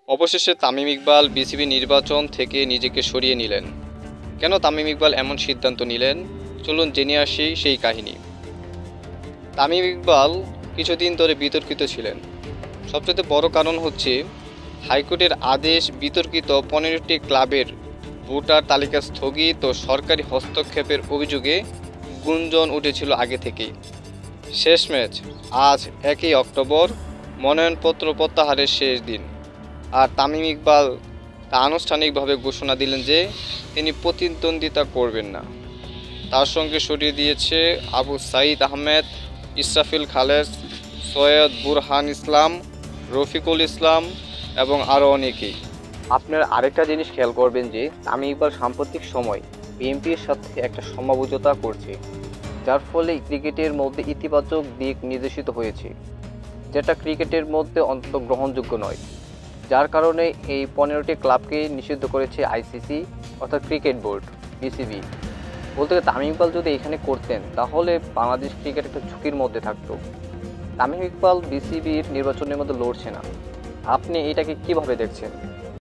অবশেষে তামিম ইকবাল বিসিবি নির্বাচন থেকে নিজেকে সরিয়ে নিলেন। কেন তামিম ইকবাল এমন সিদ্ধান্ত নিলেন, চলুন জেনে আসি সেই কাহিনী। তামিম ইকবাল কিছুদিন ধরে বিতর্কিত ছিলেন। সবচেয়ে বড় কারণ হচ্ছে হাইকোর্টের আদেশ বিতর্কিত 15টি ক্লাবের ভোটার তালিকা স্থগিত ও সরকারি হস্তক্ষেপের অভিযোগে গুঞ্জন উঠেছিল আগে থেকেই। শেষমেশ আজ 1 অক্টোবর মনোনয়নপত্র প্রত্যাহারের শেষ দিন, আর তামিম ইকবাল তা আনুষ্ঠানিকভাবে ঘোষণা দিলেন যে তিনি প্রতিদ্বন্দ্বিতা করবেন না। তার সঙ্গে সরিয়ে দিয়েছে আবু সাঈদ আহমেদ, ইসরাফিল খালেদ, সৈয়দ বুরহান ইসলাম, রফিকুল ইসলাম এবং আরও অনেকেই। আপনারা আরেকটা জিনিস খেয়াল করবেন যে তামিম ইকবাল সাম্প্রতিক সময় বিএনপির সাথে একটা সমঝোতা করছে, যার ফলে ক্রিকেটের মধ্যে ইতিবাচক দিক নির্দেশিত হয়েছে, যেটা ক্রিকেটের মধ্যে অন্তত গ্রহণযোগ্য নয়। যার কারণে এই 15টি ক্লাবকে নিষিদ্ধ করেছে আইসিসি অর্থাৎ ক্রিকেট বোর্ড, বিসিবি। বলতে গেলে তামিম ইকবাল যদি এখানে করতেন তাহলে বাংলাদেশ ক্রিকেট একটা ঝুঁকির মধ্যে থাকতো। তামিম ইকবাল বিসিবির নির্বাচনের মধ্যে লড়ছে না। আপনি এটাকে কিভাবে দেখছেন?